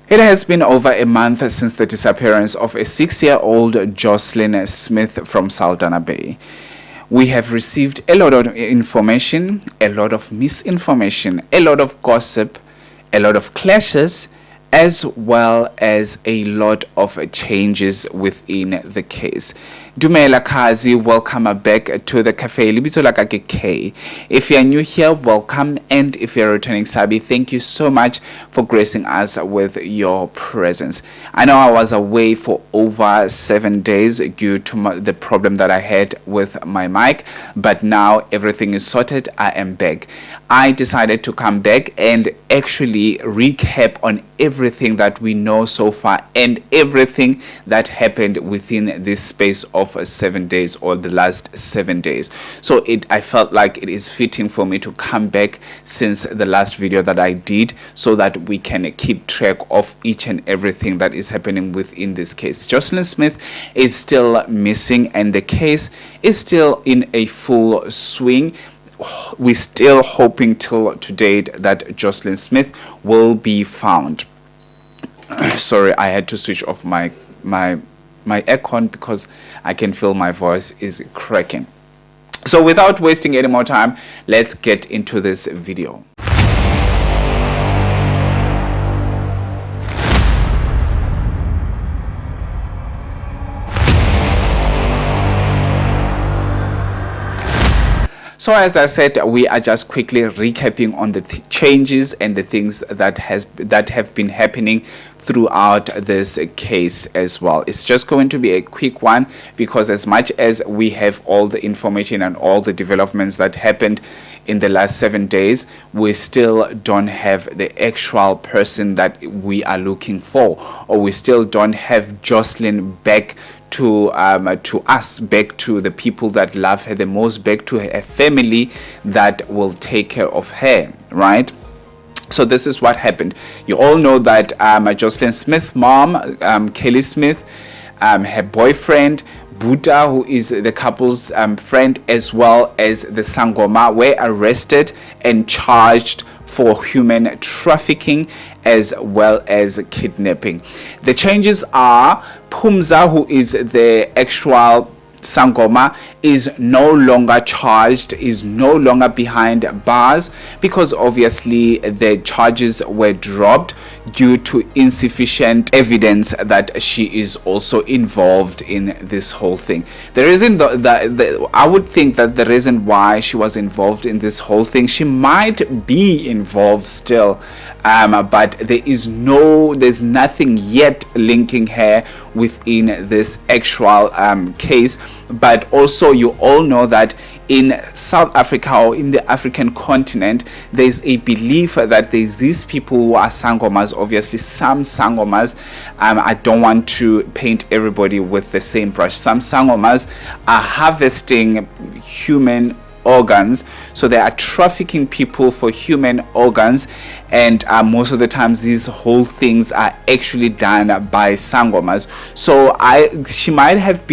It has been over a month since the disappearance of a 6-year-old Joslin Smith from Saldanha Bay. We have received a lot of information, a lot of misinformation, a lot of gossip, a lot of clashes, as well as a lot of changes within the case. Dumela Kazi, welcome back to the cafe. Libito la ke K. If you are new here, welcome, and if you're returning Sabi, thank you so much for gracing us with your presence. I know I was away for over 7 days due to the problem that I had with my mic, but now everything is sorted. I am back. I decided to come back and actually recap on everything that we know so far and everything that happened within this space of 7 days, or the last 7 days. So I felt like it is fitting for me to come back since the last video that I did, so that we can keep track of each and everything that is happening within this case. Joshlin Smith is still missing and the case is still in a full swing. We're still hoping till to date that Joslin Smith will be found. Sorry, I had to switch off my aircon because I can feel my voice is cracking. So without wasting any more time, let's get into this video. So as I said, we are just quickly recapping on the changes and the things that have been happening throughout this case as well. It's just going to be a quick one because as much as we have all the information and all the developments that happened in the last 7 days, we still don't have the actual person that we are looking for, or we still don't have Joslin back to us, back to the people that love her the most, back to her family that will take care of her, right? So this is what happened. You all know that Joslin Smith's mom, Kelly Smith, her boyfriend Buddha, who is the couple's friend, as well as the Sangoma, were arrested and charged for human trafficking as well as kidnapping. The changes are Pumza, who is the actual Sangoma, is no longer charged, is no longer behind bars, because obviously the charges were dropped due to insufficient evidence that she is also involved in this whole thing. The reason I would think that the reason why she was involved in this whole thing, she might be involved still, but there's nothing yet linking her within this actual case. But also, you all know that in South Africa, or in the African continent, there's a belief that there's these people who are sangomas. Obviously, some sangomas, I don't want to paint everybody with the same brush. Some sangomas are harvesting human organs, so they are trafficking people for human organs, and most of the times these whole things are actually done by sangomas. So she might have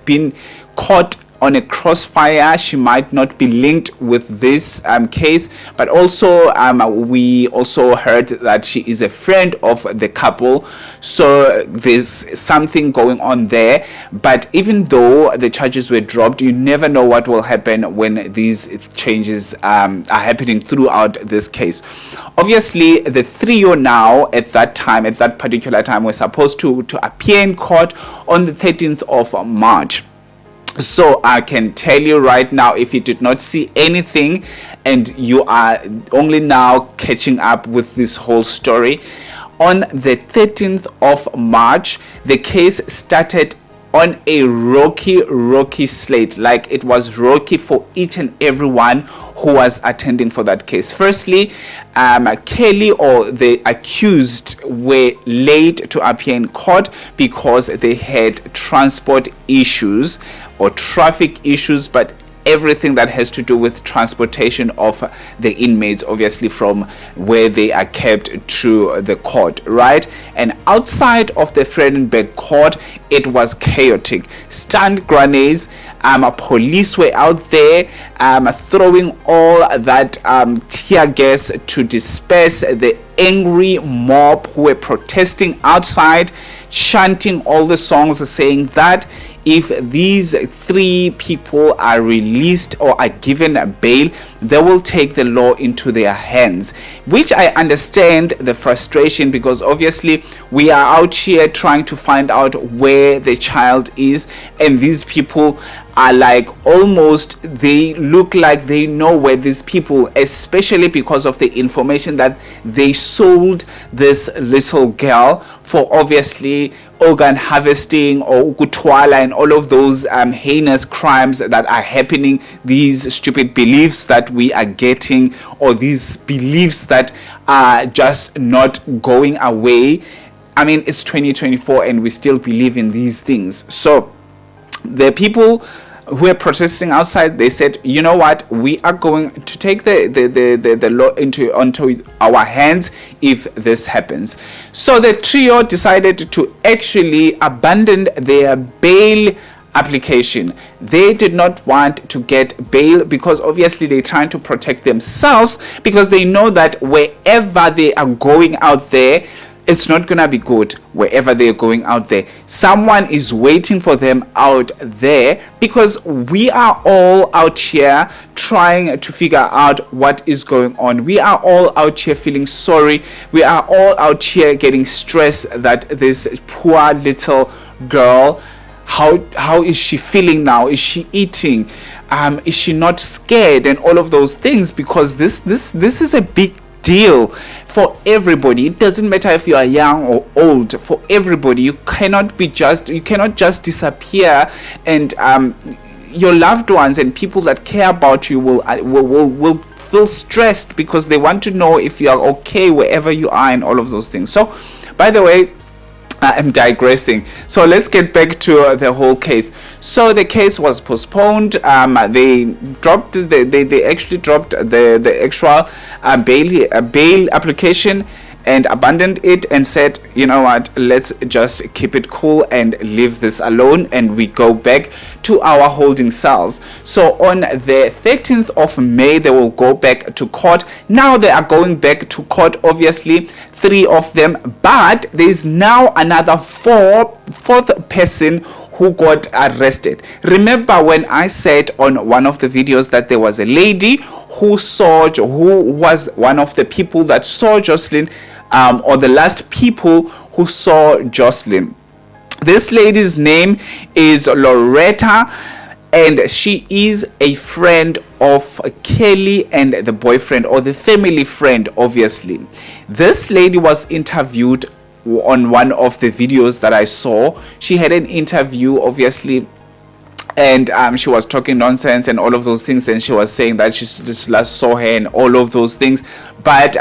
been caught on a crossfire. She might not be linked with this case, but also we also heard that she is a friend of the couple, so there's something going on there. But even though the charges were dropped, you never know what will happen when these changes are happening throughout this case. Obviously, the trio now at that particular time were supposed to appear in court on the 13th of March. So I can tell you right now, if you did not see anything and you are only now catching up with this whole story, on the 13th of March, the case started on a rocky slate. Like, it was rocky for each and everyone who was attending for that case. Firstly, Kelly, or the accused, were late to appear in court because they had transport issues or traffic issues, but everything that has to do with transportation of the inmates, obviously from where they are kept to the court, right? And outside of the Vredenburg court, it was chaotic. Stunned grenades, police were out there throwing all that tear gas to disperse the angry mob who were protesting outside, chanting all the songs saying that if these 3 people are released or are given a bail, they will take the law into their hands, which I understand the frustration, because obviously we are out here trying to find out where the child is, and these people are like, almost, they look like they know where these people, especially because of the information that they sold this little girl for, obviously, organ harvesting or ukutwala and all of those heinous crimes that are happening, these stupid beliefs that we are getting, or these beliefs that are just not going away. I mean, it's 2024 and we still believe in these things. So the people who are protesting outside, they said, you know what, we are going to take the law onto our hands if this happens. So the trio decided to actually abandon their bail application. They did not want to get bail because obviously they're trying to protect themselves, because they know that wherever they are going out there, it's not gonna be good. Wherever they're going out there, someone is waiting for them out there, because we are all out here trying to figure out what is going on. We are all out here feeling sorry. We are all out here getting stressed that this poor little girl, how is she feeling now? Is she eating? Is she not scared? And all of those things, because this is a big deal for everybody. It doesn't matter if you are young or old. For everybody, you cannot just disappear, and your loved ones and people that care about you will feel stressed because they want to know if you are okay wherever you are and all of those things. So, by the way, I'm digressing. So let's get back to the whole case. So the case was postponed. They actually dropped the actual bail application and abandoned it and said, you know what, let's just keep it cool and leave this alone, and we go back to our holding cells. So on the 13th of May, they will go back to court. Now they are going back to court, obviously, 3 of them, but there is now another fourth person who got arrested. Remember when I said on one of the videos that there was a lady who was one of the people that saw Joshlin, or the last people who saw Joslin. This lady's name is Lourentia, and she is a friend of Kelly and the boyfriend, or the family friend, obviously. This lady was interviewed on one of the videos that I saw. She had an interview, obviously, and she was talking nonsense and all of those things, and she was saying that she just last saw her and all of those things. But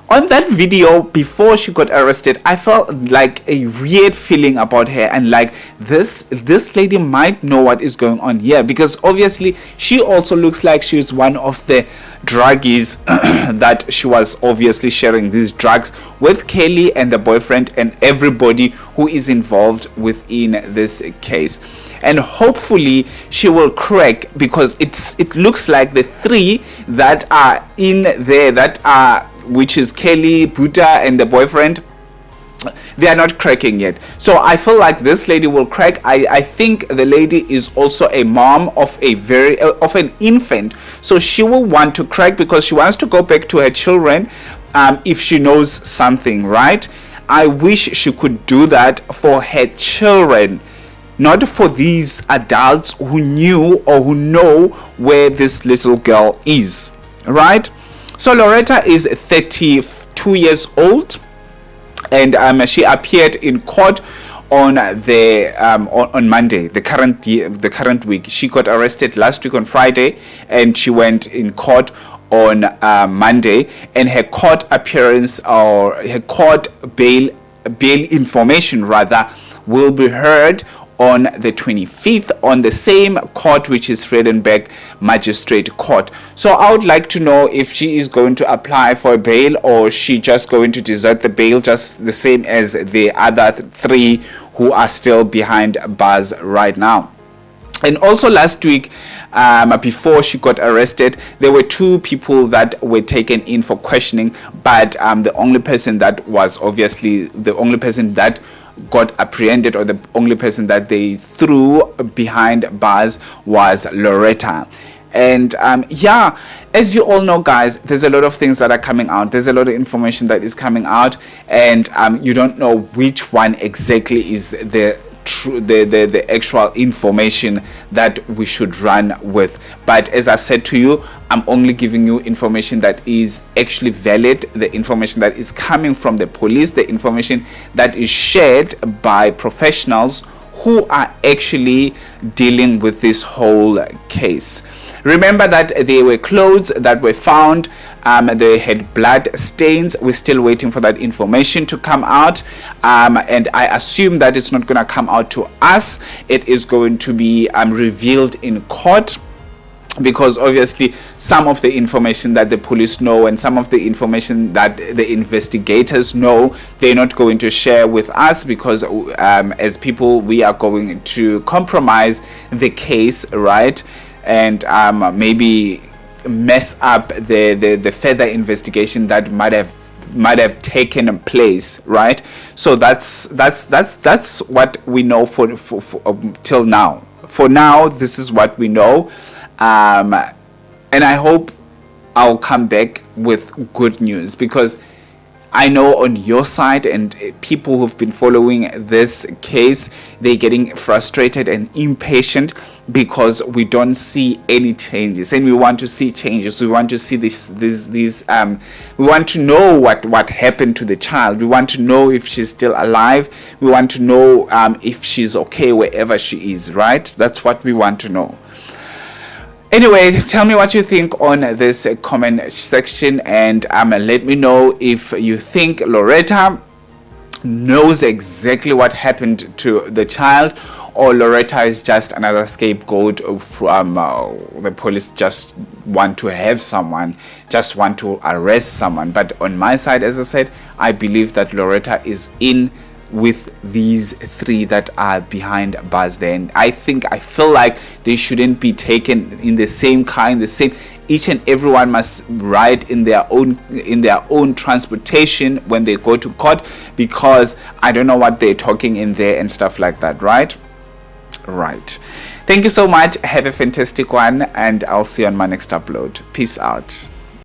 on that video, before she got arrested, I felt like a weird feeling about her, and like this lady might know what is going on here, because obviously she also looks like she's one of the druggies that she was obviously sharing these drugs with Kelly and the boyfriend and everybody who is involved within this case. And hopefully she will crack, because it looks like the 3 that are in there, which is Kelly, Buddha, and the boyfriend, they are not cracking yet. So I feel like this lady will crack. I think the lady is also a mom of an infant, so she will want to crack because she wants to go back to her children if she knows something, right? I wish she could do that for her children, not for these adults who knew or who know where this little girl is, right? So Lourentia is 32 years old, and she appeared in court on Monday, the current week. She got arrested last week on Friday, and she went in court on Monday, and her court appearance, or her court bail information rather, will be heard on the 25th on the same court, which is Vredenburg Magistrate Court. So I would like to know if she is going to apply for a bail, or she just going to desert the bail, just the same as the other three who are still behind bars right now. And also last week, before she got arrested, there were two people that were taken in for questioning, but the only person that was obviously the only person that got apprehended, or the only person that they threw behind bars, was Lourentia. And yeah, as you all know, guys, there's a lot of things that are coming out. There's a lot of information that is coming out, and you don't know which one exactly is the actual information that we should run with. But as I said to you, I'm only giving you information that is actually valid, the information that is coming from the police, the information that is shared by professionals who are actually dealing with this whole case. Remember that there were clothes that were found, they had blood stains. We're still waiting for that information to come out, and I assume that it's not going to come out to us. It is going to be revealed in court, because obviously some of the information that the police know and some of the information that the investigators know, they're not going to share with us, because as people, we are going to compromise the case, right? And maybe mess up the further investigation that might have taken place, right? So that's what we know for till now. For now, this is what we know, and I hope I'll come back with good news, because I know on your side and people who've been following this case, they're getting frustrated and impatient because we don't see any changes, and we want to see changes. We want to see these we want to know what happened to the child. We want to know if she's still alive. We want to know if she's okay wherever she is, right? That's what we want to know. Anyway, tell me what you think on this comment section, and let me know if you think Lourentia knows exactly what happened to the child, or Lourentia is just another scapegoat from the police, just want to have someone, just want to arrest someone. But on my side, as I said, I believe that Lourentia is in with these three that are behind bars there, and I feel like they shouldn't be taken in the same car, in the same. Each and everyone must ride in their own transportation when they go to court, because I don't know what they're talking in there and stuff like that, right? Thank you so much. Have a fantastic one, and I'll see you on my next upload. Peace out.